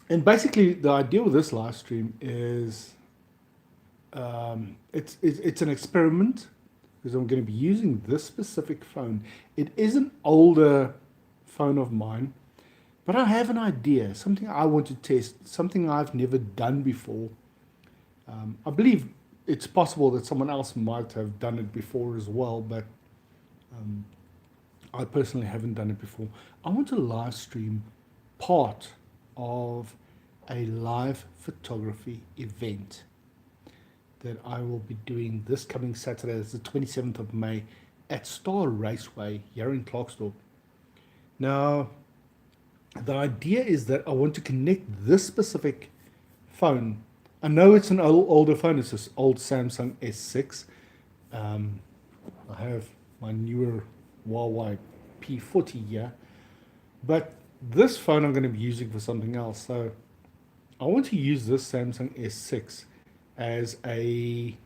And basically, the idea with this live stream is it's an experiment because I'm going to be using this specific phone. It is an older phone of mine, but I have an idea, something I want to test, something I've never done before. I believe it's possible that someone else might have done it before as well, but I personally haven't done it before. I want to live stream part of a live photography event that I will be doing this coming Saturday. It's the 27th of May at Star Raceway here in Clarksdorp. Now, the idea is that I want to connect this specific phone. I know it's an older phone. It's this old Samsung S6. Um, I have my newer Huawei P40 here, but this phone I'm going to be using for something else. So I want to use this Samsung S6 as a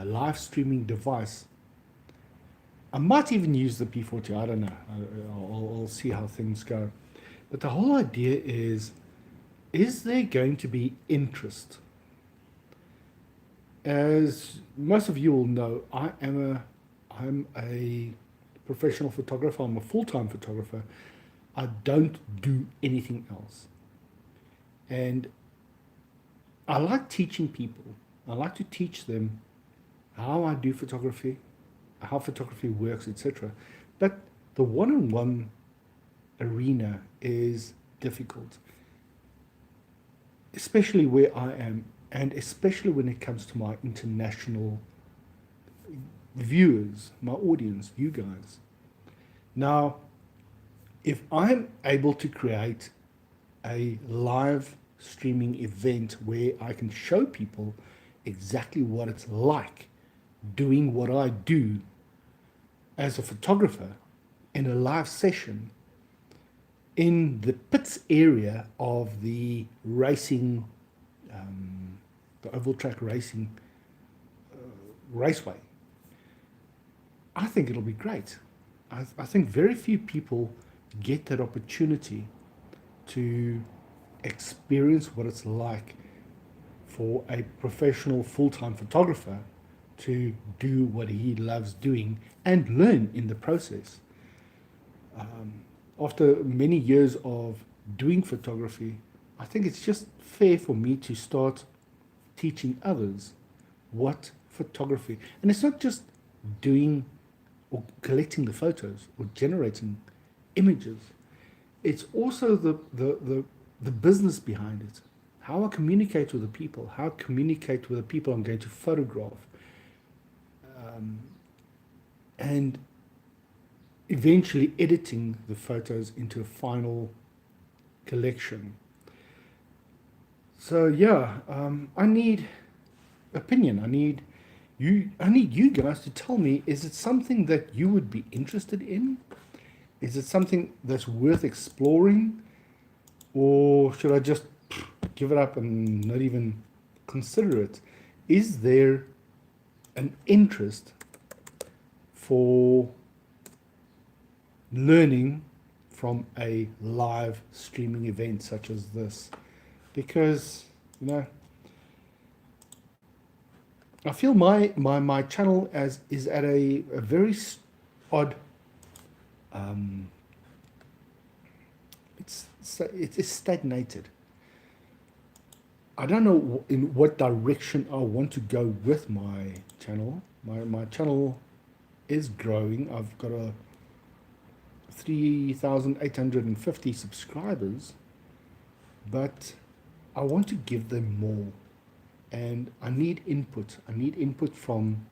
live streaming device. I might even use the P40. I don't know. I'll see how things go. But the whole idea is there going to be interest? As most of you will know, I'm a professional photographer. I'm a full-time photographer. I don't do anything else. And I like teaching people. I like to teach them how I do photography, how photography works, etc. But the one-on-one arena is difficult, especially where I am, and especially when it comes to my international viewers, my audience, you guys. Now, if I'm able to create a live streaming event where I can show people exactly what it's like doing what I do as a photographer in a live session in the pits area of the racing, the oval track racing raceway, I think it'll be great. I think very few people get that opportunity to experience what it's like for a professional full-time photographer to do what he loves doing and learn in the process. After many years of doing photography, I think it's just fair for me to start teaching others what photography, and it's not just doing or collecting the photos or generating images. It's also the business behind it. How I communicate with the people, how I communicate with the people I'm going to photograph, and eventually editing the photos into a final collection. So yeah, I need opinion. I need you guys to tell me, is it something that you would be interested in? Is it something that's worth exploring? Or should I just give it up and not even consider it? Is there an interest for learning from a live streaming event such as this? Because, you know, I feel my channel as is at a very odd, um, it's stagnated. I don't know in what direction I want to go with my channel. My channel is growing. I've got a 3,850 subscribers, but I want to give them more. And I need input. I need input from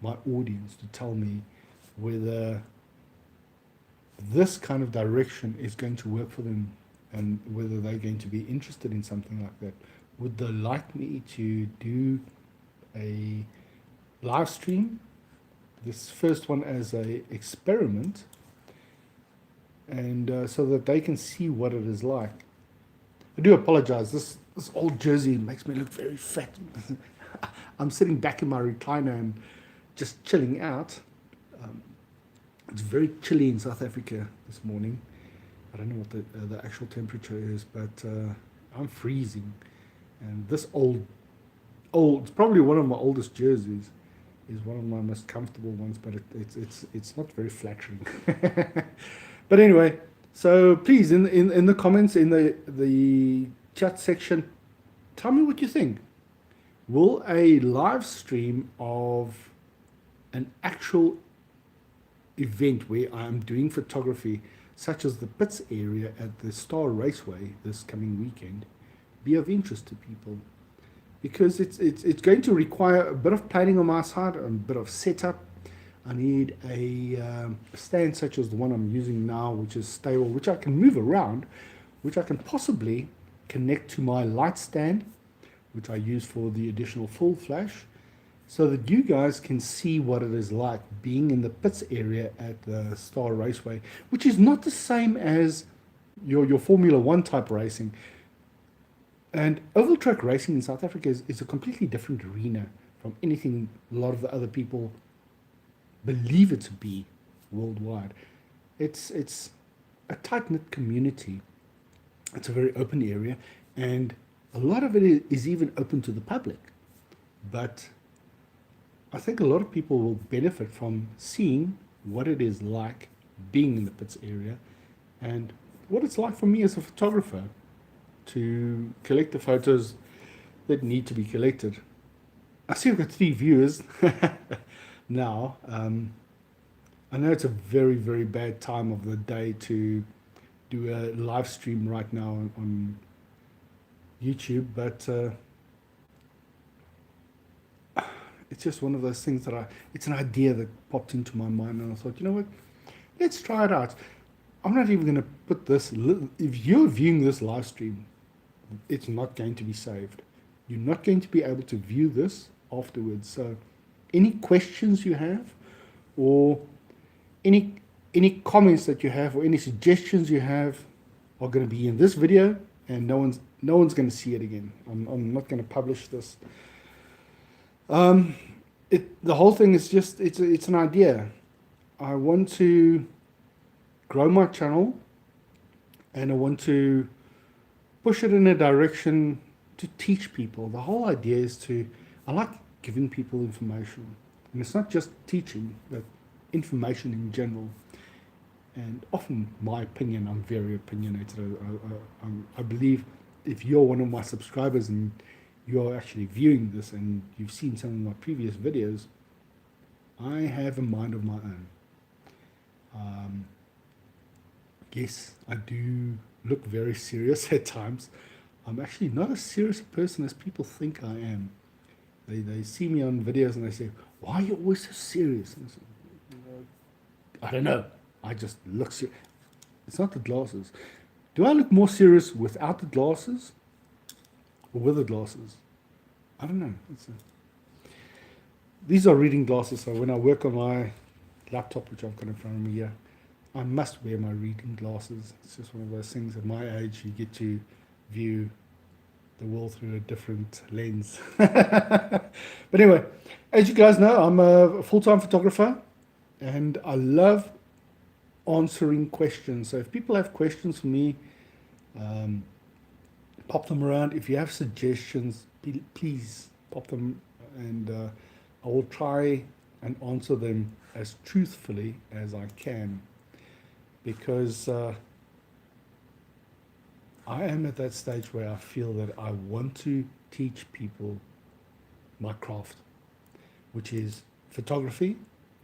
my audience to tell me whether this kind of direction is going to work for them and whether they're going to be interested in something like that. Would they like me to do a live stream, this first one as a experiment, and so that they can see what it is like? I do apologize. This old jersey makes me look very fat. I'm sitting back in my recliner and just chilling out. Um, it's very chilly in South Africa this morning. I don't know what the actual temperature is, but I'm freezing. And this old, it's probably one of my oldest jerseys, is one of my most comfortable ones, but it's not very flattering. But anyway, so please in the comments in the chat section, tell me what you think. Will a live stream of an actual event where I'm doing photography, such as the pits area at the Star Raceway this coming weekend, be of interest to people? Because it's going to require a bit of planning on my side, a bit of setup. I need a stand such as the one I'm using now, which is stable, which I can move around, which I can possibly connect to my light stand, which I use for the additional full flash, so that you guys can see what it is like being in the pits area at the Star Raceway, which is not the same as your Formula One type racing. And oval track racing in South Africa is a completely different arena from anything a lot of the other people believe it to be worldwide. It's a tight-knit community. It's a very open area, and a lot of it is even open to the public. But I think a lot of people will benefit from seeing what it is like being in the pits area and what it's like for me as a photographer to collect the photos that need to be collected. I see I've got 3 viewers now. I know it's a very, very bad time of the day to do a live stream right now on YouTube, but it's just one of those things that it's an idea that popped into my mind, and I thought, you know what, let's try it out. I'm not even going to put this, if you're viewing this live stream, it's not going to be saved. You're not going to be able to view this afterwards. So any questions you have, or any comments that you have, or any suggestions you have, are going to be in this video, and no one's going to see it again. I'm not going to publish this. The whole thing is just it's an idea. I want to grow my channel, and I want to push it in a direction to teach people. The whole idea is I like giving people information. And it's not just teaching, but information in general. And often, my opinion, I'm very opinionated. I believe if you're one of my subscribers and you're actually viewing this and you've seen some of my previous videos, I have a mind of my own. Yes, I do look very serious at times. I'm actually not as serious a person as people think I am. They see me on videos and they say, "Why are you always so serious?" And I say, I don't know. I just look serious. It's not the glasses. Do I look more serious without the glasses or with the glasses? I don't know. These are reading glasses, so when I work on my laptop, which I've got in front of me here, I must wear my reading glasses. It's just one of those things. At my age, you get to view the world through a different lens. But anyway, as you guys know, I'm a full-time photographer, and I love answering questions. So if people have questions for me, pop them around. If you have suggestions, please pop them, and I will try and answer them as truthfully as I can, because I am at that stage where I feel that I want to teach people my craft, which is photography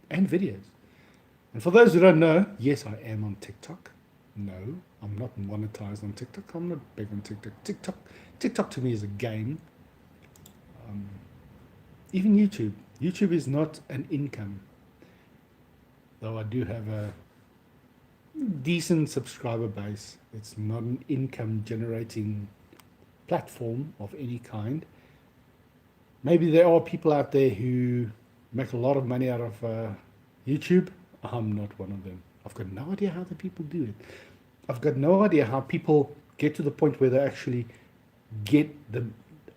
and videos. And for those who don't know, yes, I am on TikTok. No, I'm not monetized on TikTok. I'm not big on TikTok. TikTok to me is a game. Even YouTube. YouTube is not an income, though I do have a decent subscriber base. It's not an income generating platform of any kind. Maybe there are people out there who make a lot of money out of YouTube. I'm not one of them. I've got no idea how the people do it. I've got no idea how people get to the point where they actually get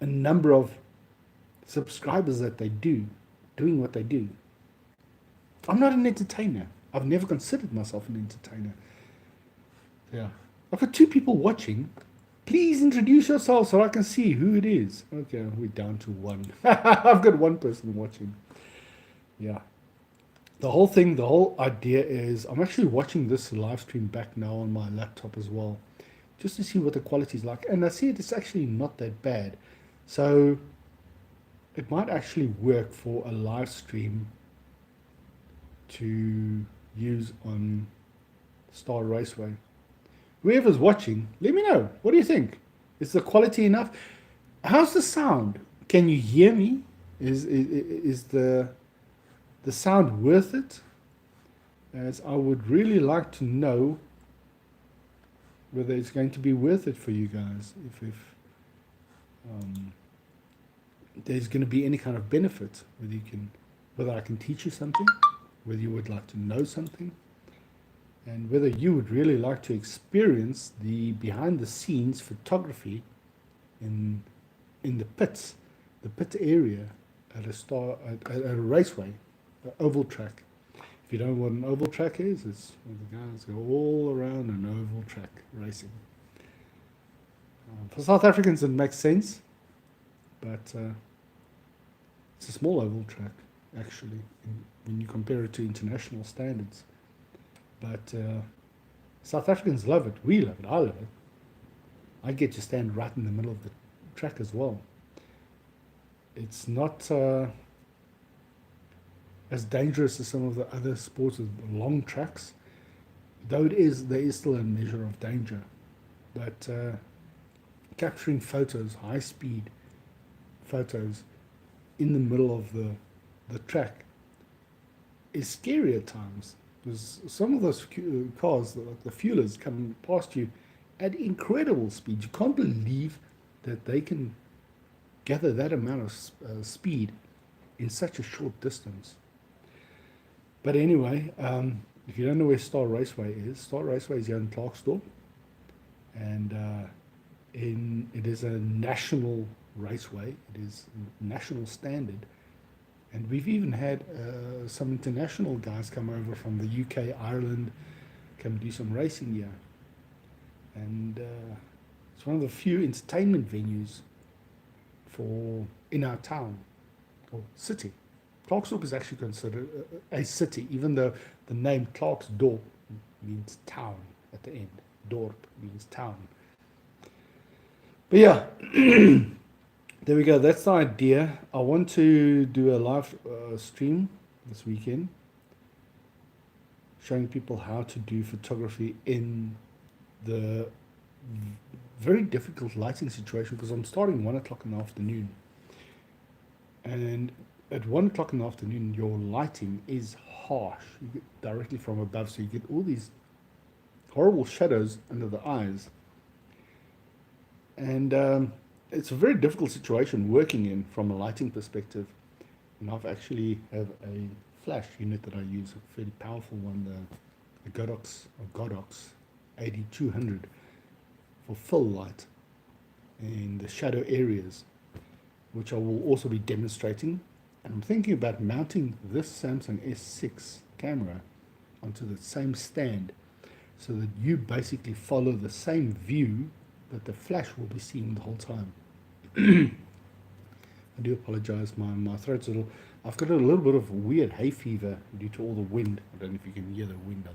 a number of subscribers that they do, doing what they do. I'm not an entertainer. I've never considered myself an entertainer. Yeah. I've got 2 people watching, Please introduce yourself so I can see who it is. Okay, we're down to one. I've got one person watching. Yeah. The whole idea is I'm actually watching this live stream back now on my laptop as well, just to see what the quality is like. And I see it's actually not that bad. So it might actually work for a live stream to use on Star Raceway. Whoever's watching, let me know. What do you think? Is the quality enough? How's the sound? Can you hear me? Is the sound worth it? As I would really like to know whether it's going to be worth it for you guys. If um, there's going to be any kind of benefit, whether I can teach you something, whether you would like to know something, and whether you would really like to experience the behind the scenes photography in the pits, the pit area at at a raceway, an oval track. If you don't know what an oval track is, it's where the guys go all around an oval track racing. For South Africans, it makes sense, but it's a small oval track, actually, when you compare it to international standards. But South Africans love it. We love it. I love it. I get to stand right in the middle of the track as well. It's not as dangerous as some of the other sports with long tracks, though there is still a measure of danger. But capturing photos, high speed photos in the middle of the track is scary at times, because some of those cars, like the fuelers, come past you at incredible speed. You can't believe that they can gather that amount of speed in such a short distance. But anyway, if you don't know where Star Raceway is here in Klerksdorp, and it is a national raceway. It is national standard, and we've even had some international guys come over from the UK, Ireland, come do some racing here, and it's one of the few entertainment venues in our town or city. Klerksdorp is actually considered a city, even though the name Klerksdorp means town at the end. Dorp means town. But yeah, there we go. That's the idea. I want to do a live stream this weekend, showing people how to do photography in the very difficult lighting situation, because I'm starting 1 o'clock in the afternoon, and at 1 o'clock in the afternoon your lighting is harsh. You get directly from above, so you get all these horrible shadows under the eyes, and it's a very difficult situation working in from a lighting perspective. And I've actually have a flash unit that I use, a fairly powerful one, the Godox 8200, for fill light in the shadow areas, which I will also be demonstrating. And I'm thinking about mounting this Samsung S6 camera onto the same stand, so that you basically follow the same view that the flash will be seeing the whole time. I do apologize, my throat's a little, I've got a little bit of weird hay fever due to all the wind. I don't know if you can hear the wind on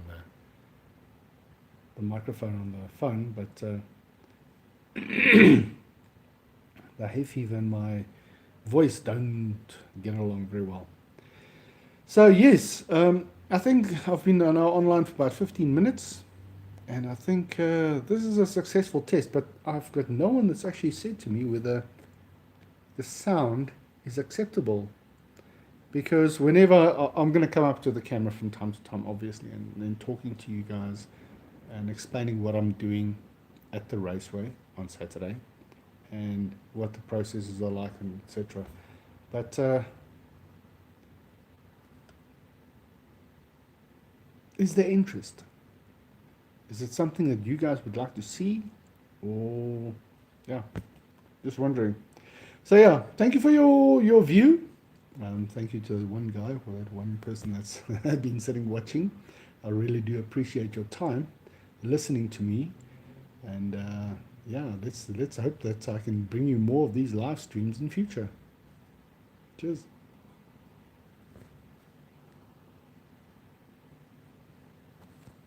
the microphone on the phone, but the hay fever and my voice don't get along very well. So yes, I think I've been online for about 15 minutes, and I think this is a successful test, but I've got no one that's actually said to me whether the sound is acceptable. Because whenever I'm going to come up to the camera from time to time, obviously, and then talking to you guys and explaining what I'm doing at the raceway on Saturday and what the processes are like, and etc. But is there interest? Is it something that you guys would like to see? Or, yeah, just wondering. So yeah, thank you for your view. Thank you to one guy, or that one person that's been sitting watching. I really do appreciate your time listening to me, and yeah, let's hope that I can bring you more of these live streams in future. Cheers.